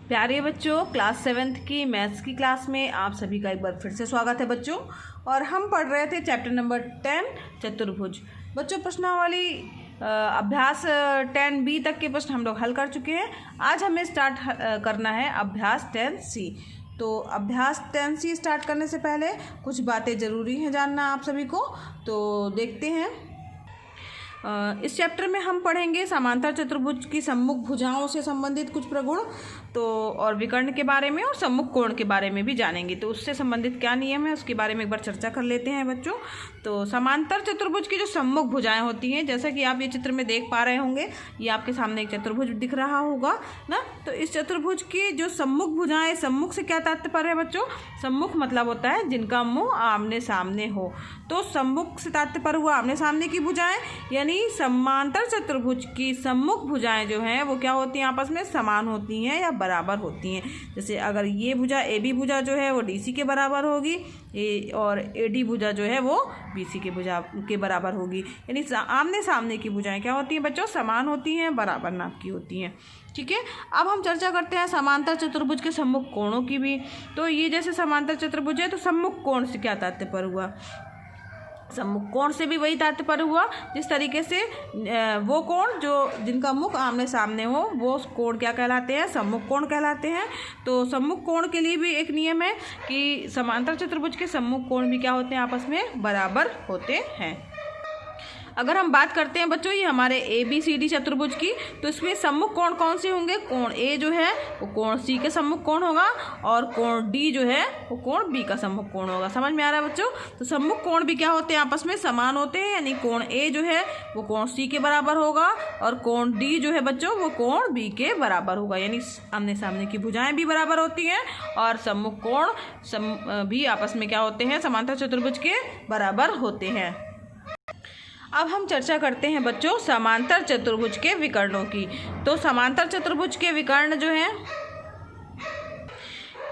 प्यारे बच्चों, class 7th की मैथ्स की क्लास में आप सभी का एक बार फिर से स्वागत है बच्चों। और हम पढ़ रहे थे चैप्टर नंबर 10 चतुर्भुज। बच्चों प्रश्नावली अभ्यास 10B तक के प्रश्न हम लोग हल कर चुके हैं। आज हमें स्टार्ट करना है अभ्यास 10C। तो अभ्यास 10C स्टार्ट करने से पहले कुछ बातें ज़रूरी हैं जानना आप सभी को, तो देखते हैं। इस चैप्टर में हम पढ़ेंगे समांतर चतुर्भुज की सम्मुख भुजाओं से संबंधित कुछ प्रगुण तो और विकर्ण के बारे में और सम्मुख कोण के बारे में भी जानेंगे। तो उससे संबंधित क्या नियम है उसके बारे में एक बार चर्चा कर लेते हैं बच्चों। तो समांतर चतुर्भुज की जो सम्मुख भुजाएं होती हैं, जैसा कि आप ये चित्र में देख पा रहे होंगे, ये आपके सामने एक चतुर्भुज दिख रहा होगा ना। तो इस चतुर्भुज की जो सम्मुख भुजाएं, सम्मुख से क्या तात्पर्य है बच्चों? सम्मुख मतलब होता है जिनका मुँह आमने सामने हो। तो सम्मुख से तात्पर्य हुआ आमने सामने की भुजाएं, यानी समांतर चतुर्भुज की सम्मुख भुजाएं जो हैं वो क्या होती हैं? आपस में समान होती हैं या बराबर होती हैं। जैसे अगर ये भुजा AB भुजा जो है वो DC के बराबर होगी, और AD भुजा जो है वो BC के भुजा के बराबर होगी। यानी आमने सामने की भुजाएं क्या होती हैं बच्चों? समान होती हैं, बराबर नाप की होती हैं। ठीक है, अब हम चर्चा करते हैं समांतर चतुर्भुज के सम्मुख कोणों की भी। तो ये जैसे समांतर चतुर्भुज है तो सम्मुख कोण से क्या तात्पर्य हुआ? सम्मुख कोण से भी वही तात्पर्य हुआ जिस तरीके से वो कोण जो जिनका मुख आमने सामने हो वो कोण क्या कहलाते हैं? सम्मुख कोण कहलाते हैं। तो सम्मुख कोण के लिए भी एक नियम है कि समांतर चतुर्भुज के सम्मुख कोण भी क्या होते हैं? आपस में बराबर होते हैं। अगर हम बात करते हैं बच्चों ये हमारे ABCD चतुर्भुज की, तो इसमें सम्मुख कोण कौन से होंगे? कोण A जो है वो कोण C के सम्मुख कोण होगा, और कोण D जो है वो कोण B का सम्मुख कोण होगा। समझ में आ रहा है बच्चों? तो सम्मुख कोण भी क्या होते हैं? आपस में समान होते हैं। यानी कोण A जो है वो कोण C के बराबर होगा, और कोण D जो है बच्चों वो कोण B के बराबर होगा। यानी आमने सामने की भुजाएं भी बराबर होती हैं और सम्मुख कोण भी आपस में क्या होते हैं? समांतर चतुर्भुज के बराबर होते हैं। अब हम चर्चा करते हैं बच्चों समांतर चतुर्भुज के विकर्णों की। तो समांतर चतुर्भुज के विकर्ण जो हैं,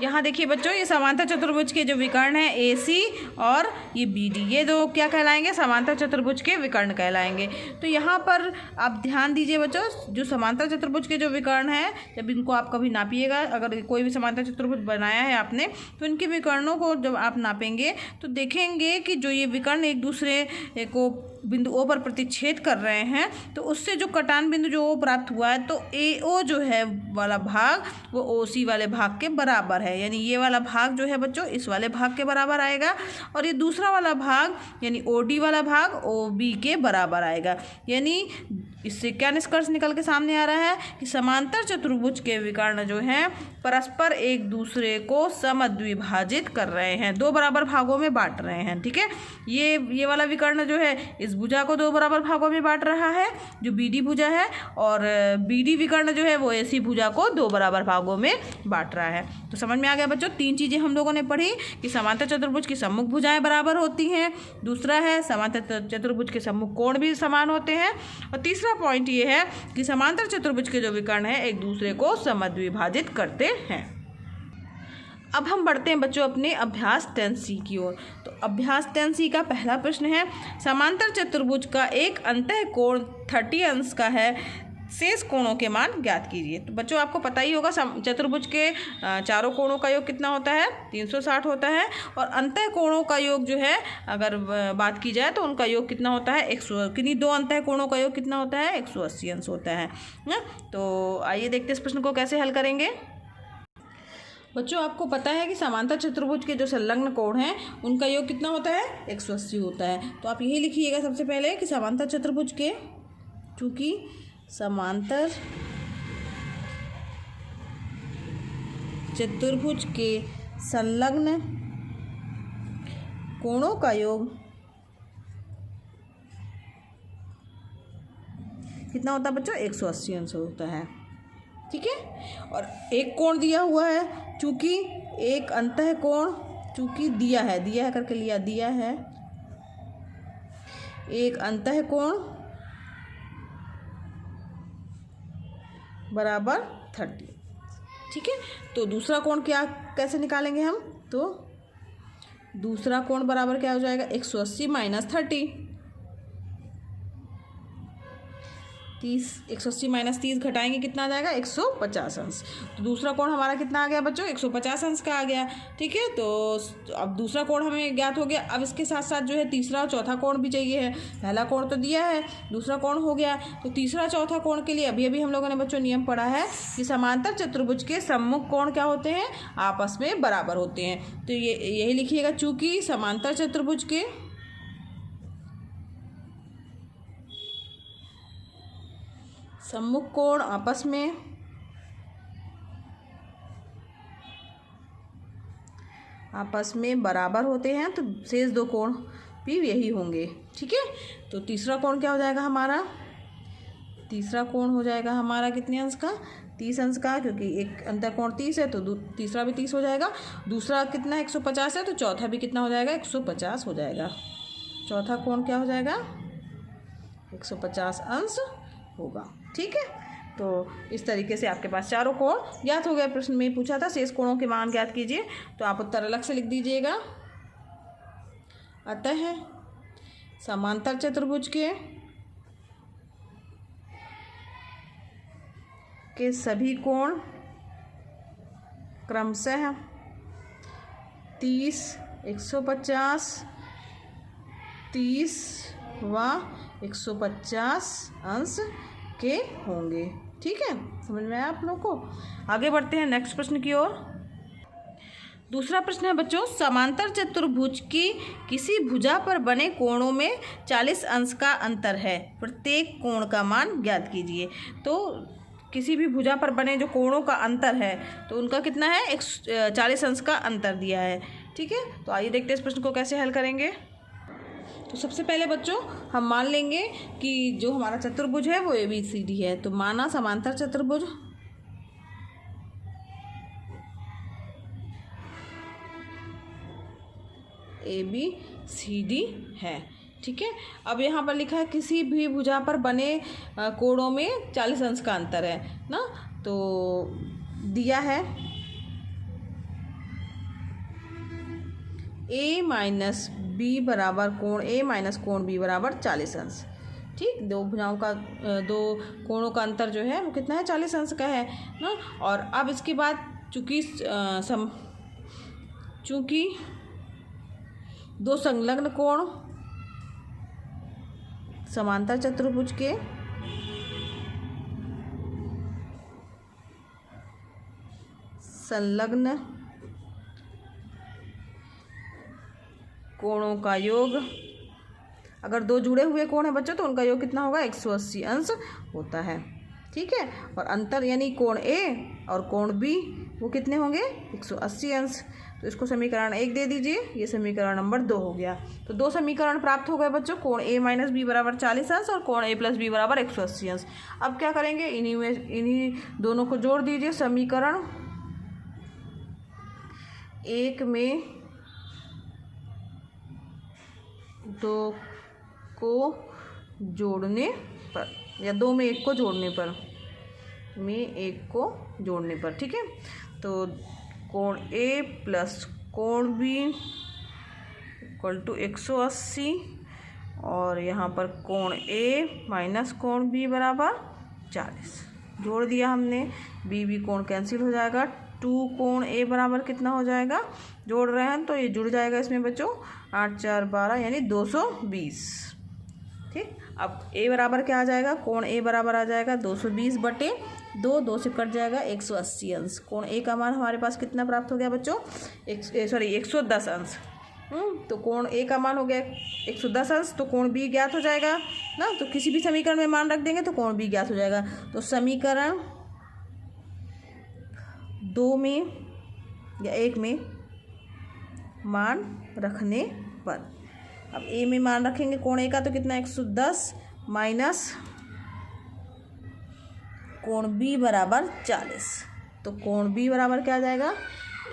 यहाँ देखिए बच्चों, ये समांतर चतुर्भुज के जो विकर्ण हैं AC और ये BD, ये दो क्या कहलाएंगे? समांतर चतुर्भुज के विकर्ण कहलाएंगे। तो यहाँ पर आप ध्यान दीजिए बच्चों, जो समांतर चतुर्भुज के जो विकर्ण हैं, जब इनको आप कभी नापिएगा, अगर कोई भी समांतर चतुर्भुज बनाया है आपने, तो इनके विकर्णों को जब आप नापेंगे तो देखेंगे कि जो ये विकर्ण एक दूसरे को बिंदु O पर प्रतिच्छेद कर रहे हैं, तो उससे जो कटान बिंदु जो O प्राप्त हुआ है, तो AO जो है वाला भाग वो OC वाले भाग के बराबर है। यानी ये वाला भाग जो है बच्चों इस वाले भाग के बराबर आएगा, और ये दूसरा वाला भाग यानी OD वाला भाग OB के बराबर आएगा। यानी इससे क्या निष्कर्ष निकल के सामने आ रहा है कि समांतर चतुर्भुज के विकर्ण जो हैं परस्पर एक दूसरे को समद्विभाजित कर रहे हैं, दो बराबर भागों में बांट रहे हैं। ठीक है, ये वाला विकर्ण जो है इस भुजा को दो बराबर भागों में बांट रहा है जो BD भुजा है, और BD विकर्ण जो है वो AC भुजा को दो बराबर भागों में बांट रहा है। तो समझ में आ गया बच्चों, तीन चीज़ें हम लोगों ने पढ़ी कि समांतर चतुर्भुज की सम्मुख भुजाएं बराबर होती हैं, दूसरा है समांतर चतुर्भुज के सम्मुख कोण भी समान होते हैं, और तीसरा पॉइंट ये है कि समांतर चतुर्भुज के जो विकर्ण हैं एक दूसरे को समद्विभाजित करते हैं। अब हम बढ़ते हैं बच्चों अपने अभ्यास 10C की ओर। तो अभ्यास 10C का पहला प्रश्न है, समांतर चतुर्भुज का एक अंतःकोण 30 अंश का है, शेष कोणों के मान ज्ञात कीजिए। तो बच्चों आपको पता ही होगा चतुर्भुज के चारों कोणों का योग कितना होता है? 360 होता है, और अंतःकोणों का योग जो है अगर बात की जाए तो उनका योग कितना होता है? 100। किन्हीं दो अंतःकोणों का योग कितना होता है? 180 अंश होता है ना। तो आइए देखते हैं इस प्रश्न को कैसे हल करेंगे। बच्चों आपको पता है कि समांतर चतुर्भुज के जो संलग्न कोण हैं उनका योग कितना होता है? 180 होता है। तो आप यही लिखिएगा सबसे पहले कि समांतर चतुर्भुज के, चूँकि समांतर चतुर्भुज के संलग्न कोणों का योग कितना होता है बच्चों? 180 अंश होता है। ठीक है, और एक कोण दिया हुआ है, चूँकि एक अंतःकोण, चूँकि दिया है करके लिया, दिया है एक अंतःकोण बराबर 30। ठीक है, तो दूसरा कोण क्या कैसे निकालेंगे हम? तो दूसरा कोण बराबर क्या हो जाएगा? 180 - 30। 30 180 माइनस 30 घटाएंगे कितना आ जाएगा 150 अंश। तो दूसरा कोण हमारा कितना आ गया बच्चों 150 अंश का आ गया। ठीक है, तो अब दूसरा कोण हमें ज्ञात हो गया। अब इसके साथ साथ जो है तीसरा और चौथा कोण भी चाहिए है। पहला कोण तो दिया है, दूसरा कोण हो गया, तो तीसरा चौथा कोण के लिए अभी अभी हम लोगों ने बच्चों नियम पढ़ा है कि समांतर चतुर्भुज के सम्मुख कोण क्या होते हैं, आपस में बराबर होते हैं। तो ये यही लिखिएगा, चूंकि समांतर चतुर्भुज के सम्मुख कोण आपस में बराबर होते हैं, तो शेष दो कोण भी यही होंगे। ठीक है, तो तीसरा कोण क्या हो जाएगा हमारा, तीसरा कोण हो जाएगा हमारा कितने अंश का 30 अंश का, क्योंकि एक अंतर कोण 30 है तो तीसरा भी 30 हो जाएगा। दूसरा कितना 150 है, तो चौथा भी कितना हो जाएगा 150 हो जाएगा। चौथा कोण क्या हो जाएगा 150 अंश होगा। ठीक है, तो इस तरीके से आपके पास चारों कोण ज्ञात हो गए। प्रश्न में पूछा था शेष कोणों के मान ज्ञात कीजिए, तो आप उत्तर अलग से लिख दीजिएगा। अतः समांतर चतुर्भुज के सभी कोण क्रमशः 30, 150, 30 व 150 अंश के होंगे। ठीक है, समझ में आया आप लोग को। आगे बढ़ते हैं नेक्स्ट प्रश्न की ओर। दूसरा प्रश्न है बच्चों, समांतर चतुर्भुज की किसी भुजा पर बने कोणों में 40 अंश का अंतर है, प्रत्येक कोण का मान ज्ञात कीजिए। तो किसी भी भुजा पर बने जो कोणों का अंतर है तो उनका कितना है 40 अंश का अंतर दिया है। ठीक है, तो आइए देखते हैं इस प्रश्न को कैसे हल करेंगे। तो सबसे पहले बच्चों हम मान लेंगे कि जो हमारा चतुर्भुज है वो ABCD है। तो माना समांतर चतुर्भुज ABCD है। ठीक है, अब यहाँ पर लिखा है किसी भी भुजा पर बने कोणों में 40 अंश का अंतर है ना, तो दिया है A माइनस B बराबर कोण A माइनस कोण B बराबर 40 अंश। ठीक, दो भुजाओं का दो कोणों का अंतर जो है वो कितना है 40 अंश का है ना। और अब इसके बाद चूँकि दो संलग्न कोण समांतर चतुर्भुज के संलग्न कोणों का योग, अगर दो जुड़े हुए कोण हैं बच्चों तो उनका योग कितना होगा 180 अंश होता है। ठीक है, और अंतर यानी कोण A और कोण B वो कितने होंगे 180 अंश। तो इसको समीकरण 1 दे दीजिए, ये समीकरण नंबर 2 हो गया। तो दो समीकरण प्राप्त हो गए बच्चों, कोण A माइनस B बराबर 40 अंश और कोण A प्लस B बराबर 180 अंश। अब क्या करेंगे, इन्हीं दोनों को जोड़ दीजिए। समीकरण 1 में 2 को जोड़ने पर या 2 में 1 को जोड़ने पर ठीक है, तो कोण A प्लस कोण B इक्वल टू 180 और यहाँ पर कोण A माइनस कोण B बराबर 40 जोड़ दिया हमने। B कोण कैंसिल हो जाएगा, 2 कोण A बराबर कितना हो जाएगा, जोड़ रहे हैं तो ये जुड़ जाएगा इसमें बच्चों 8 4 12 यानी 220। ठीक, अब A बराबर क्या आ जाएगा, कोण A बराबर आ जाएगा 220 बटे 2 से कट जाएगा 180 अंश। कोण A का मान हमारे पास कितना प्राप्त हो गया बच्चों 110 अंश। तो कोण A का मान हो गया 110 अंश, तो कोण B ज्ञात हो जाएगा ना। तो किसी भी समीकरण में मान रख देंगे तो कोण B ज्ञात हो जाएगा। तो समीकरण 2 में या 1 में मान रखने पर, अब A में मान रखेंगे कोण A का तो कितना 110 माइनस कोण B बराबर 40। तो कोण B बराबर क्या आ जाएगा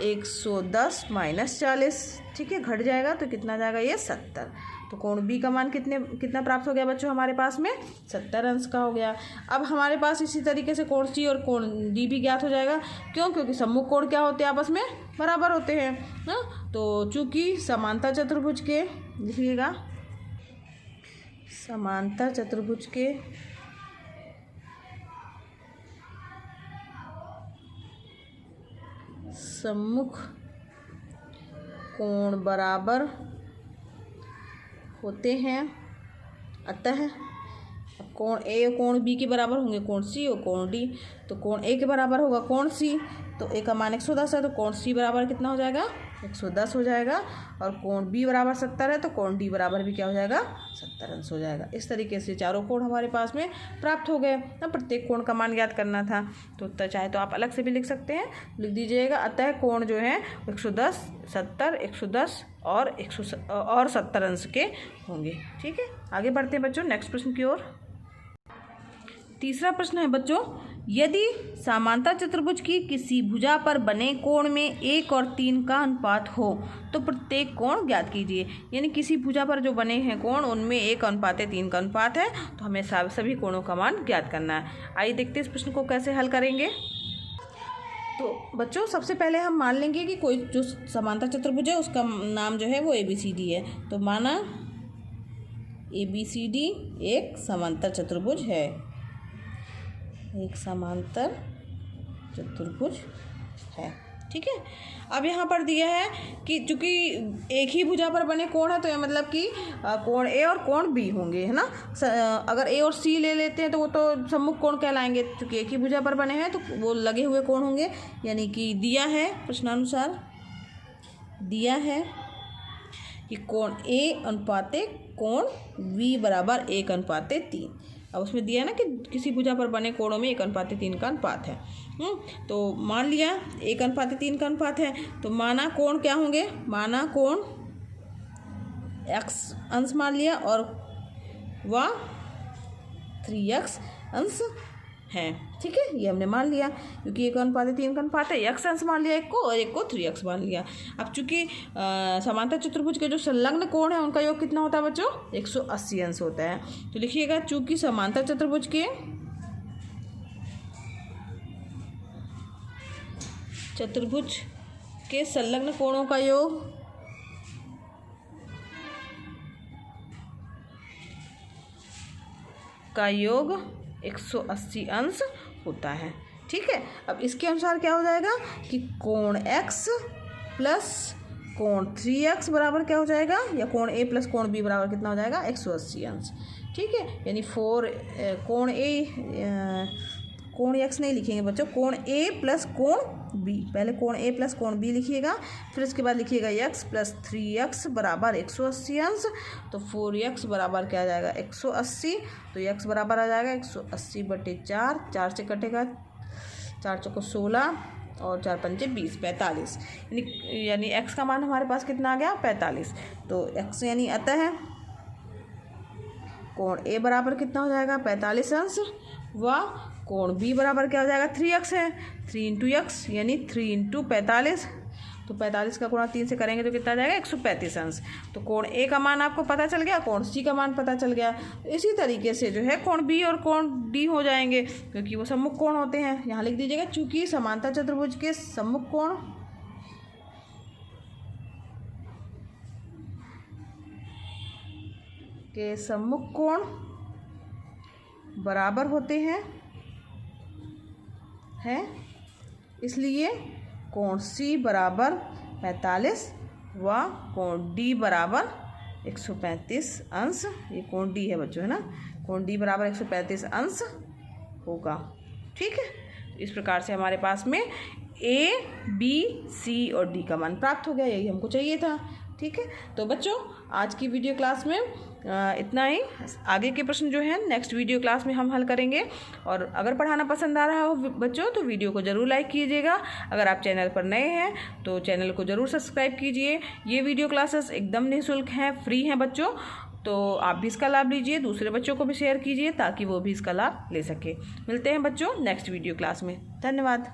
110 माइनस 40। ठीक है, घट जाएगा तो कितना जाएगा ये 70। तो कोण B का मान कितना प्राप्त हो गया बच्चों हमारे पास में 70 अंश का हो गया। अब हमारे पास इसी तरीके से कोण C और कोण D भी ज्ञात हो जाएगा। क्यों, क्योंकि सम्मुख कोण क्या होते हैं आपस में बराबर होते हैं ना। तो चूँकि समांतर चतुर्भुज के, लिखिएगा समांतर चतुर्भुज के सम्मुख कोण बराबर होते हैं, अतः कोण ए और कोण बी के बराबर होंगे कोण सी और कोण डी। तो कोण ए के बराबर होगा कोण सी, तो ए का मान 110 है, तो कोण सी बराबर कितना हो जाएगा 110 हो जाएगा। और कोण बी बराबर 70 है, तो कोण डी बराबर भी क्या हो जाएगा 70 अंश हो जाएगा। इस तरीके से चारों कोण हमारे पास में प्राप्त हो गए। अब प्रत्येक कोण का मान याद करना था, तो उत्तर चाहे तो आप अलग से भी लिख सकते हैं, लिख दीजिएगा। अतः कोण जो है 110, 70, 110 और 70 अंश के होंगे। ठीक है, आगे बढ़ते हैं बच्चों नेक्स्ट प्रश्न की ओर। तीसरा प्रश्न है बच्चों, यदि समांतर चतुर्भुज की किसी भुजा पर बने कोण में 1 और 3 का अनुपात हो तो प्रत्येक कोण ज्ञात कीजिए। यानी किसी भुजा पर जो बने हैं कोण उनमें 1 अनुपात 3 का अनुपात है, तो हमें सभी कोणों का मान ज्ञात करना है। आइए देखते हैं इस प्रश्न को कैसे हल करेंगे। तो बच्चों सबसे पहले हम मान लेंगे कि कोई जो समांतर चतुर्भुज है उसका नाम जो है वो ABCD है। तो माना ABCD एक समांतर चतुर्भुज है, एक समांतर चतुर्भुज है। ठीक है, अब यहाँ पर दिया है कि चूंकि एक ही भुजा पर बने कोण है, तो यह मतलब कि कोण ए और कोण बी होंगे, है ना। अगर ए और सी ले लेते हैं तो वो तो सम्मुख कोण कहलाएंगे, चूंकि एक ही भुजा पर बने हैं तो वो लगे हुए कोण होंगे। यानी कि दिया है प्रश्नानुसार, दिया है कि कोण ए अनुपाते कोण बी बराबर 1 अनुपाते 3। अब उसमें दिया है ना कि किसी भुजा पर बने कोणों में 1 अनुपात 3 का अनुपात है। तो मान लिया 1 अनुपात 3 का अनुपात है, तो माना कोण क्या होंगे, माना कोण x अंश मान लिया और व 3x अंश है। ठीक है, ये हमने मान लिया क्योंकि 1 अनुपात 3 का अनुपात है। x अंश मान लिया एक को और एक को 3x मान लिया। अब चूंकि समांतर चतुर्भुज के जो संलग्न कोण है उनका योग कितना होता है बच्चों 180 अंश होता है। तो लिखिएगा चूंकि समांतर चतुर्भुज के संलग्न कोणों का योग 180 अंश होता है। ठीक है, अब इसके अनुसार क्या हो जाएगा कि कोण x प्लस कोण 3x बराबर क्या हो जाएगा, या कोण a प्लस कोण b बराबर कितना हो जाएगा 180 अंश। ठीक है, यानी कोण x नहीं लिखेंगे बच्चों, कोण a प्लस कोण b। पहले कोण a प्लस कोण b लिखिएगा, फिर उसके बाद लिखिएगा x प्लस 3x बराबर 180 अंश। तो 4x बराबर क्या आ जाएगा 180, तो x बराबर आ जाएगा 180/4, 4 से कटेगा 4 चौको 16 और 4 पंजे 20, 45। यानी x का मान हमारे पास कितना आ गया 45। तो x यानी अतः कोण a बराबर कितना हो जाएगा 45 अंश व कोण b बराबर क्या हो जाएगा 3x है, 3 × x यानी 3 × 45। तो 45 का गुणा 3 से करेंगे तो कितना आ जाएगा 135 अंश। तो कोण a का मान आपको पता चल गया, कोण c का मान पता चल गया। इसी तरीके से जो है कोण b और कोण d हो जाएंगे क्योंकि वो सम्मुख कोण होते हैं। यहाँ लिख दीजिएगा चूंकि समांतर चतुर्भुज के सम्मुख कोण बराबर होते हैं इसलिए कोण C बराबर 45 व कोण D बराबर 135 अंश। ये कोण D है बच्चों, है ना, कोण D बराबर 135 अंश होगा। ठीक है, इस प्रकार से हमारे पास में A, B, C और D का मान प्राप्त हो गया, यही हमको चाहिए था। ठीक है, तो बच्चों आज की वीडियो क्लास में इतना ही। आगे के प्रश्न जो है नेक्स्ट वीडियो क्लास में हम हल करेंगे। और अगर पढ़ाना पसंद आ रहा हो बच्चों तो वीडियो को ज़रूर लाइक कीजिएगा। अगर आप चैनल पर नए हैं तो चैनल को ज़रूर सब्सक्राइब कीजिए। ये वीडियो क्लासेस एकदम निःशुल्क हैं, फ्री हैं बच्चों, तो आप भी इसका लाभ लीजिए, दूसरे बच्चों को भी शेयर कीजिए ताकि वो भी इसका लाभ ले सके। मिलते हैं बच्चों नेक्स्ट वीडियो क्लास में। धन्यवाद।